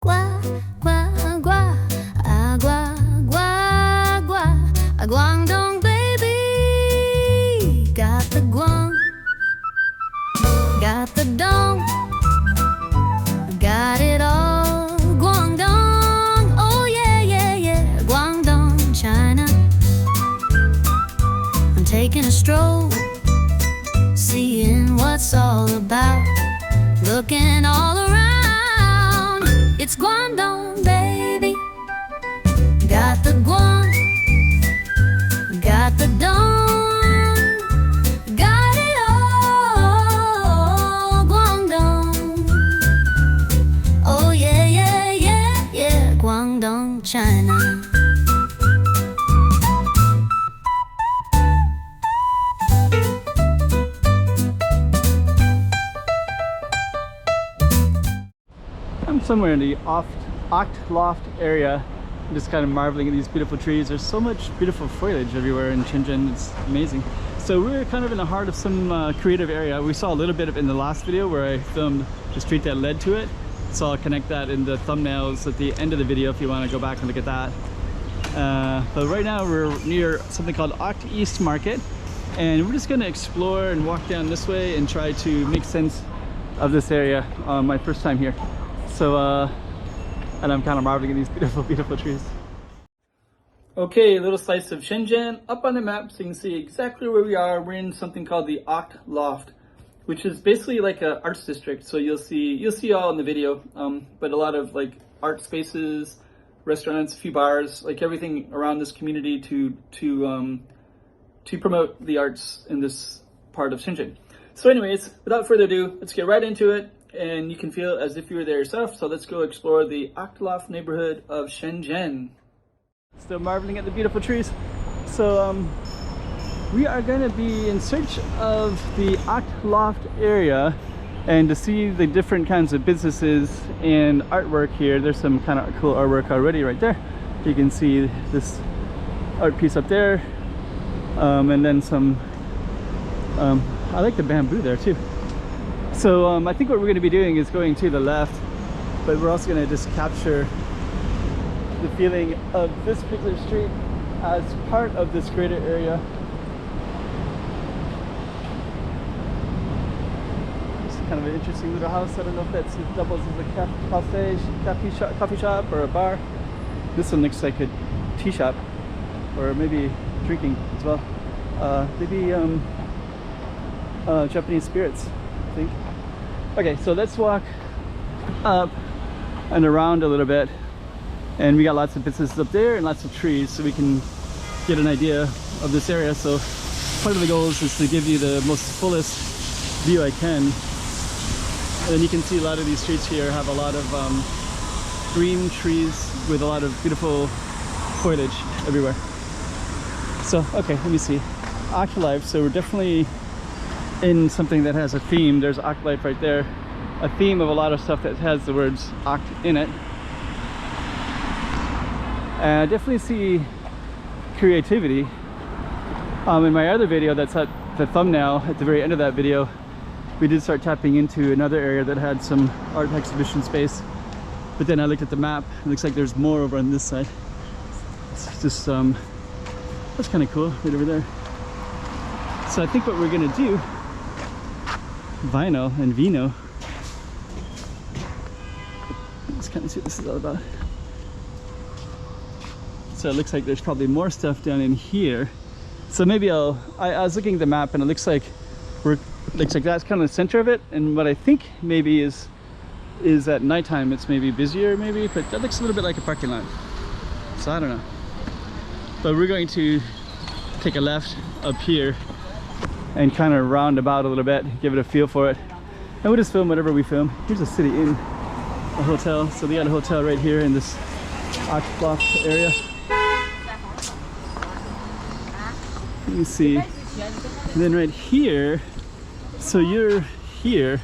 Gua, gua, gua, gua, gua, gua, Guangdong baby, got the guang, got the dong, got it all. Guangdong, oh yeah, yeah, yeah, Guangdong, China. I'm taking a stroll, seeing what's all about, looking all around. It's Guangdong, baby. Got the guang, got the dong, got it all. Guangdong, oh yeah, yeah, yeah, yeah, Guangdong, China. I'm somewhere in the OCT Loft area. I'm just kind of marveling at these beautiful trees. There's so much beautiful foliage everywhere in Shenzhen. It's amazing. So we're kind of in the heart of some creative area. We saw a little bit of it in the last video where I filmed the street that led to it. So I'll connect that in the thumbnails at the end of the video if you want to go back and look at that. But right now we're near something called OCT East Market. And we're just going to explore and walk down this way and try to make sense of this area on my first time here. So, and I'm kind of marveling at these beautiful, beautiful trees. Okay, a little slice of Shenzhen up on the map so you can see exactly where we are. We're in something called the OCT Loft, which is basically like an arts district. So you'll see all in the video, but a lot of like art spaces, restaurants, a few bars, like everything around this community to promote the arts in this part of Shenzhen. So anyways, without further ado, let's get right into it. And you can feel as if you were there yourself. So let's go explore the OCT Loft neighborhood of Shenzhen. Still marveling at the beautiful trees. So we are going to be in search of the OCT Loft area and to see the different kinds of businesses and artwork here. There's some kind of cool artwork already right there. You can see this art piece up there, and then some I like the bamboo there too. So I think what we're going to be doing is going to the left, but we're also going to just capture the feeling of this particular street as part of this greater area. It's kind of an interesting little house. I don't know if it doubles as a coffee shop or a bar. This one looks like a tea shop, or maybe drinking as well. Maybe Japanese spirits, I think. Okay, so let's walk up and around a little bit, and we got lots of businesses up there and lots of trees so we can get an idea of this area. So part of the goal is to give you the most fullest view I can, and then you can see a lot of these streets here have a lot of green trees with a lot of beautiful foliage everywhere. So okay, let me see. OCT Life, so we're definitely in something that has a theme. There's OCT Life right there, a theme of a lot of stuff that has the words OCT in it. And I definitely see creativity. In my other video that's at the thumbnail at the very end of that video, we did start tapping into another area that had some art exhibition space, but then I looked at the map, it looks like there's more over on this side. It's just that's kind of cool right over there. So I think what we're gonna do, vinyl and vino. Let's kind of see what this is all about. So it looks like there's probably more stuff down in here. So maybe I was looking at the map and it looks like that's kind of the center of it. And what I think maybe is at nighttime it's maybe busier maybe, but that looks a little bit like a parking lot. So I don't know. But we're going to take a left up here and kind of round about a little bit, give it a feel for it, and we'll just film whatever we film. Here's a City Inn, a hotel. So they got a hotel right here in this OCT Loft area. Let me see. And then right here, so you're here,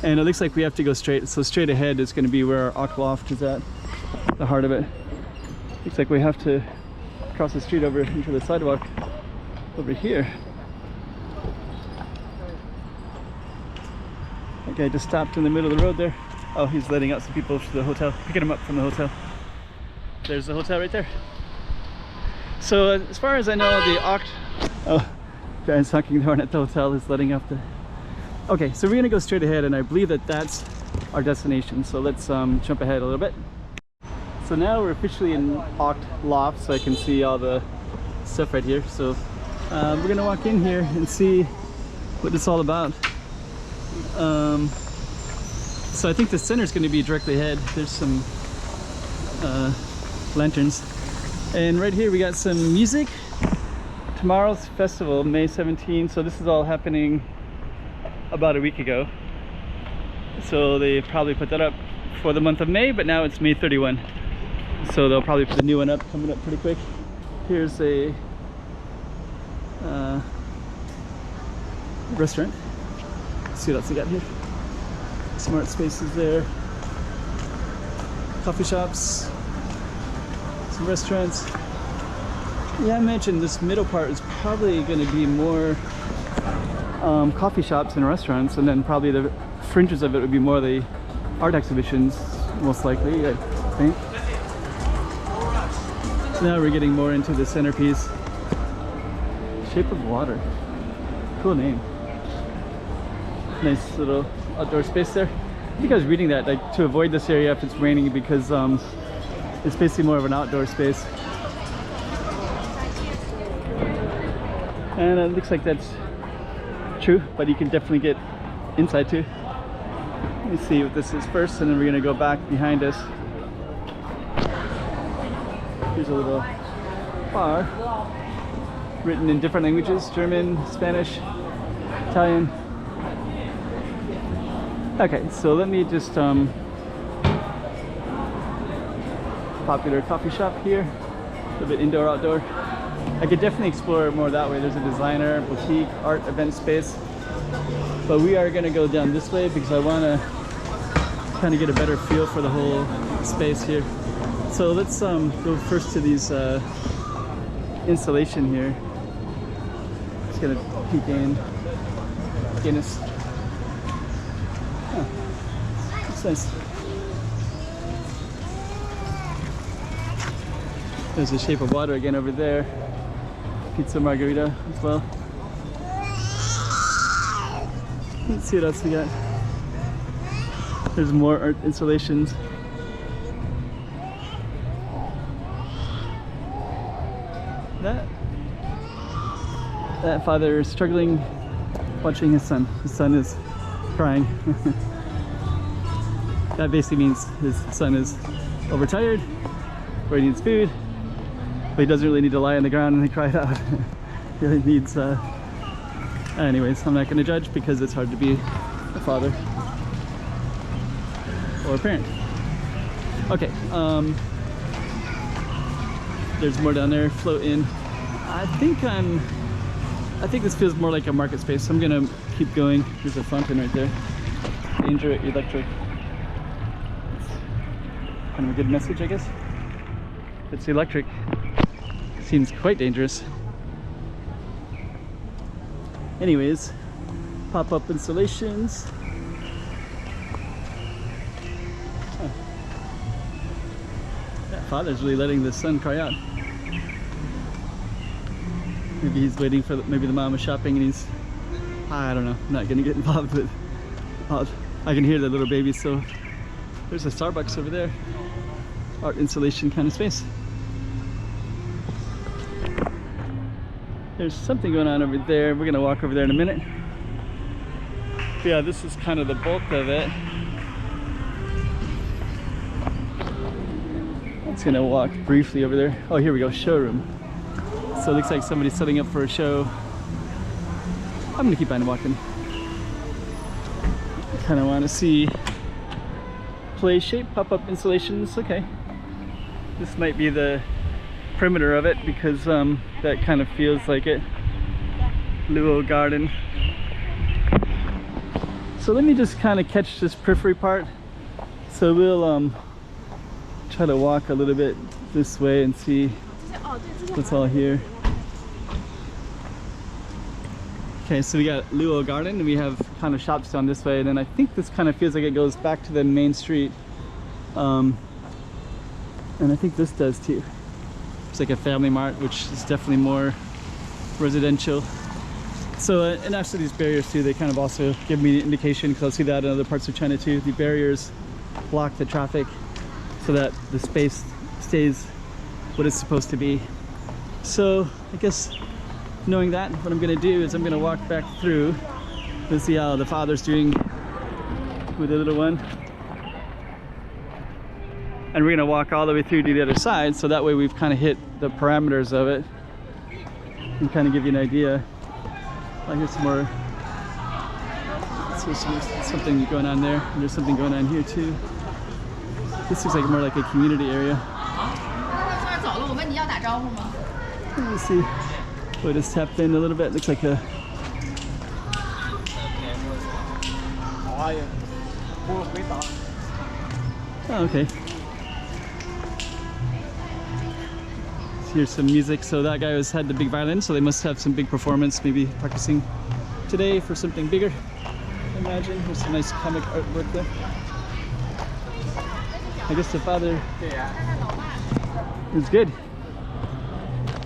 and it looks like we have to go straight. So straight ahead is going to be where our OCT Loft is at, the heart of it. Looks like we have to cross the street over into the sidewalk over here. Okay, just stopped in the middle of the road there. Oh, he's letting out some people to the hotel, picking them up from the hotel. There's the hotel right there. So as far as I know, the guy's honking the horn at the hotel is letting up the... Okay, so we're gonna go straight ahead, and I believe that that's our destination. So let's jump ahead a little bit. So now we're officially in OCT Loft, so I can see all the stuff right here. So we're gonna walk in here and see what it's all about. So I think the center is going to be directly ahead. There's some lanterns, and right here we got some music. Tomorrow's festival, May 17th. So this is all happening about a week ago. So they probably put that up for the month of May, but now it's May 31. So they'll probably put the new one up, coming up pretty quick. Here's a restaurant. Let's see what else we got here. Smart spaces there. Coffee shops. Some restaurants. Yeah, I mentioned this middle part is probably going to be more coffee shops and restaurants, and then probably the fringes of it would be more the art exhibitions, most likely, I think. So now we're getting more into the centerpiece. Shape of Water. Cool name. Nice little outdoor space there. I think I was reading that, like, to avoid this area if it's raining, because it's basically more of an outdoor space. And it looks like that's true, but you can definitely get inside too. Let me see what this is first, and then we're gonna go back behind us. Here's a little bar written in different languages: German, Spanish, Italian. Okay, so let me just popular coffee shop here, a little bit indoor outdoor. I could definitely explore more that way. There's a designer, boutique, art event space, but we are going to go down this way because I want to kind of get a better feel for the whole space here. So let's go first to these installation here. Just gonna peek in. Guinness. Oh, that's nice. There's the Shape of Water again over there. Pizza margarita as well. Let's see what else we got. There's more art installations. That father is struggling watching his son. His son is crying. That basically means his son is overtired, or he needs food, but he doesn't really need to lie on the ground and cry it out. He really needs anyways, I'm not going to judge because it's hard to be a father or a parent. Okay, there's more down there. Float in. I think this feels more like a market space, so I'm gonna keep going. There's a fountain right there. Danger electric. It's kind of a good message, I guess. It's electric. It seems quite dangerous. Anyways, pop-up installations. Oh. That father's really letting the son cry out. Maybe he's waiting for maybe the mom is shopping and he's, I don't know, I'm not gonna get involved with. I can hear the little baby. So there's a Starbucks over there, art installation kind of space. There's something going on over there. We're gonna walk over there in a minute. But yeah, this is kind of the bulk of it. I'm just gonna walk briefly over there. Oh, here we go, showroom. So it looks like somebody's setting up for a show. I'm gonna keep on walking. I kind of want to see play shape pop-up installations. Okay, this might be the perimeter of it because that kind of feels like it. Luo Garden. So let me just kind of catch this periphery part. So we'll try to walk a little bit this way and see what's all here. Okay, so we got Luo Garden, and we have kind of shops down this way, and then I think this kind of feels like it goes back to the main street. And I think this does too. It's like a family mart, which is definitely more residential. So, and after these barriers too, they kind of also give me the indication, because I'll see that in other parts of China too. The barriers block the traffic so that the space stays what it's supposed to be. So I guess knowing that, what I'm gonna do is I'm gonna walk back through and see how the father's doing with the little one. And we're gonna walk all the way through to the other side, so that way we've kind of hit the parameters of it and kind of give you an idea. I hear some more, so something going on there, and there's something going on here too. This looks like more like a community area. Let's see. We just tapped in a little bit. Looks like a. Oh, okay. Here's some music. So that guy had the big violin, so they must have some big performance, maybe practicing today for something bigger. I imagine there's some nice comic artwork there. I guess the father is good.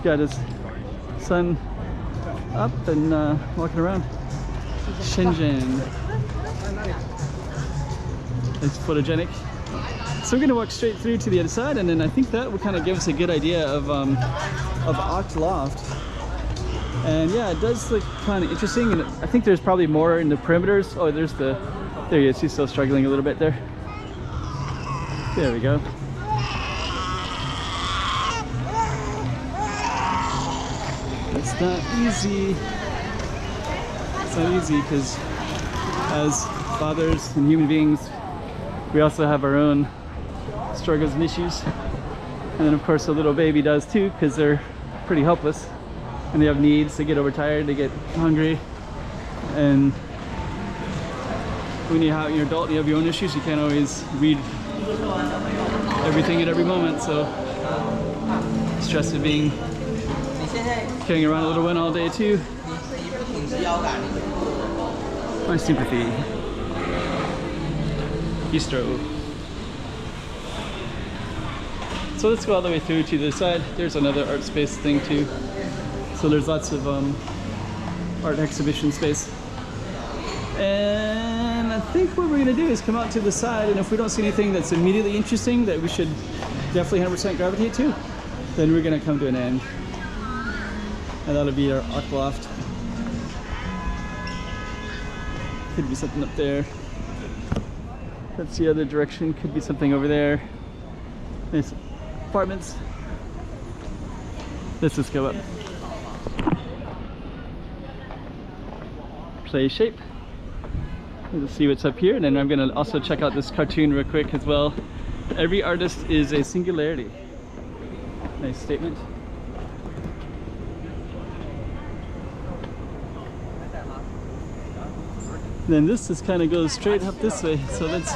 Got his son up and walking around. Shenzhen. It's photogenic. So we're gonna walk straight through to the other side, and then I think that will kind of give us a good idea of OCT Loft. And yeah, it does look kind of interesting, and I think there's probably more in the perimeters. Oh, there he is. He's still struggling a little bit there. There we go. It's not easy. It's not easy because as fathers and human beings, we also have our own struggles and issues. And then of course a little baby does too, because they're pretty helpless and they have needs. They get overtired, they get hungry, and when you're an adult and you have your own issues, you can't always read everything at every moment. So stress of carrying around a little one all day too. My sympathy. Bistro. So let's go all the way through to the side. There's another art space thing too. So there's lots of art exhibition space. And I think what we're gonna do is come out to the side, and if we don't see anything that's immediately interesting that we should definitely 100% gravitate to, then we're gonna come to an end. And that'll be our OCT Loft. Could be something up there. That's the other direction. Could be something over there. Nice apartments. Let's just go up. Play shape. Let's see what's up here, and then I'm gonna also check out this cartoon real quick as well. Every artist is a singularity. Nice statement. Then this just kind of goes straight up this way, so that's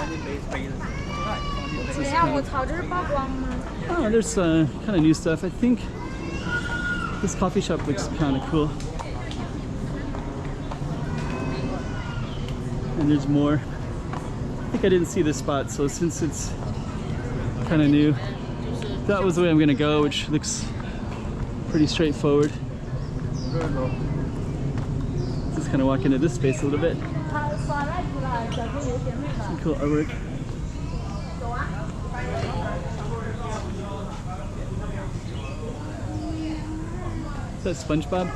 oh, there's kind of new stuff. I think this coffee shop looks kind of cool. And there's more. I think I didn't see this spot, so since it's kind of new, that was the way I'm gonna go, which looks pretty straightforward. Just kind of walk into this space a little bit. Some cool artwork. Is that SpongeBob?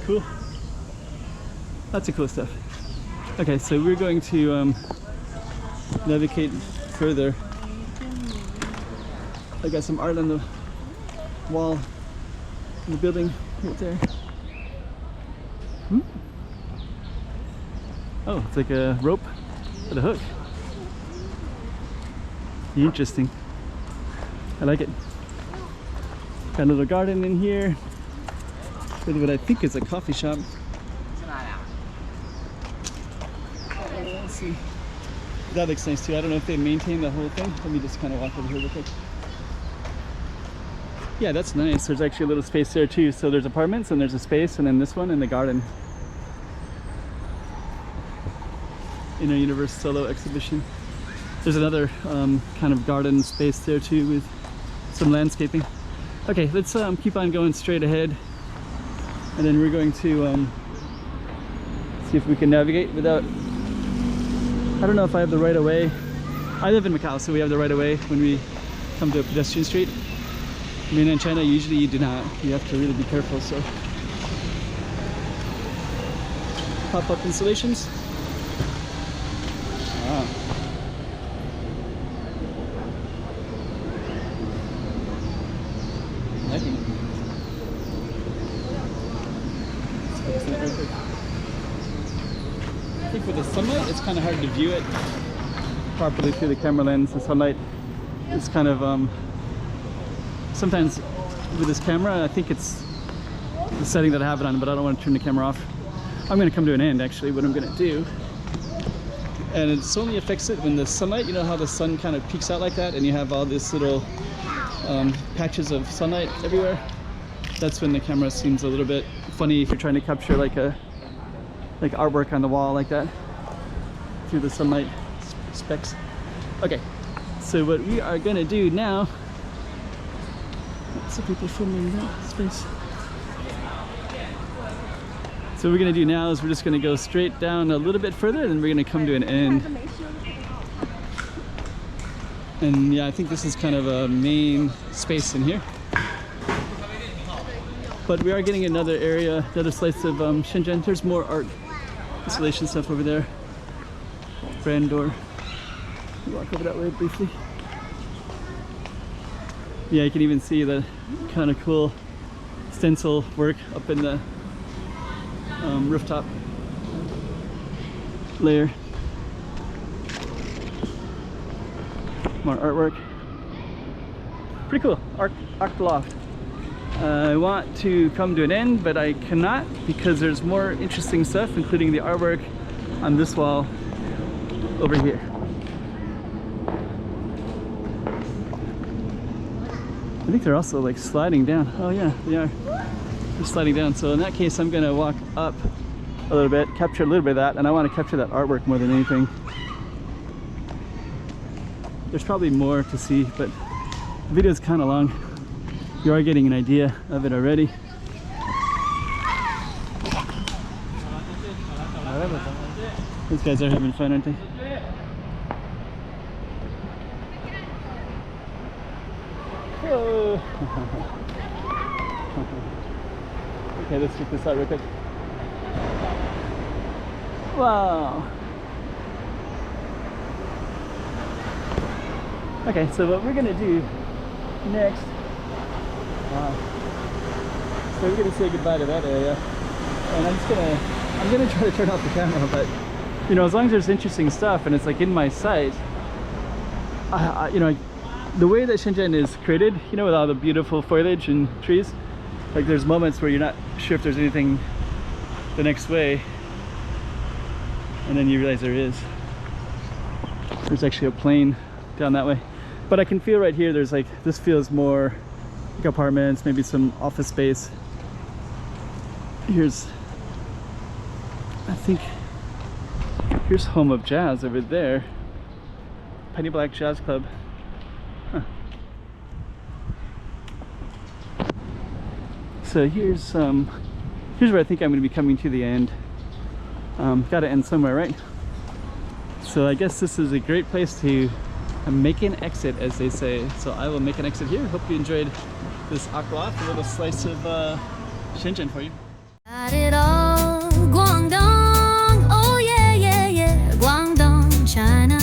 Cool. Lots of cool stuff. Okay, so we're going to navigate further. I got some art on the wall in the building right there. Hmm? Oh, it's like a rope with a hook. Interesting. I like it. Got a little garden in here with what I think is a coffee shop. Let's see. That looks nice too. I don't know if they maintain the whole thing. Let me just kind of walk over here real quick. Yeah, that's nice. There's actually a little space there too. So there's apartments and there's a space, and then this one and the garden. Inner Universe Solo exhibition. There's another kind of garden space there too with some landscaping. Okay, let's keep on going straight ahead, and then we're going to see if we can navigate without, I don't know if I have the right of way. I live in Macau, so we have the right of way when we come to a pedestrian street. Mainland China, usually you do not. You have to really be careful. So pop-up installations. Wow. Lighting. I think with the sunlight, it's kind of hard to view it properly through the camera lens. The sunlight is kind of sometimes with this camera, I think it's the setting that I have it on, but I don't want to turn the camera off. I'm going to come to an end actually, what I'm going to do. And it only affects it when the sunlight, you know how the sun kind of peeks out like that and you have all this little patches of sunlight everywhere. That's when the camera seems a little bit funny if you're trying to capture like artwork on the wall like that through the sunlight specks. Okay, so what we are going to do now, lots of people filming that space. So what we're going to do now is we're just going to go straight down a little bit further, and then we're going to come to an end. And yeah, I think this is kind of a main space in here. But we are getting another area, another slice of Shenzhen. There's more art installation stuff over there. Brand door. Walk over that way briefly. Yeah, you can even see the kind of cool stencil work up in the rooftop layer. More artwork. Pretty cool. OCT Loft. I want to come to an end, but I cannot because there's more interesting stuff, including the artwork on this wall over here. I think they're also like sliding down. Oh yeah, they are. They're sliding down. So in that case, I'm gonna walk up a little bit, capture a little bit of that, and I want to capture that artwork more than anything. There's probably more to see, but the video is kind of long. You are getting an idea of it already. These guys are having fun, aren't they? Whoa. Okay, let's check this out real quick. Wow. Okay, so what we're gonna do next, so we're gonna say goodbye to that area, and I'm gonna try to turn off the camera, but you know, as long as there's interesting stuff and it's like in my sight, you know, the way that Shenzhen is created, you know, with all the beautiful foliage and trees, like there's moments where you're not sure if there's anything the next way, and then you realize there is. There's actually a plane down that way, but I can feel right here there's like, this feels more like apartments, maybe some office space. Here's, I think, here's Home of Jazz over there. Penny Black Jazz Club. Huh. So here's where I think I'm going to be coming to the end. Got to end somewhere, right? So I guess this is a great place to make an exit, as they say. So I will make an exit here. Hope you enjoyed this OCT Loft, a little slice of Shenzhen for you. Got it all, Guangdong, oh yeah, yeah, yeah, Guangdong, China.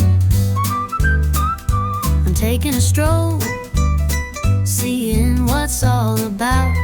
I'm taking a stroll, seeing what's all about.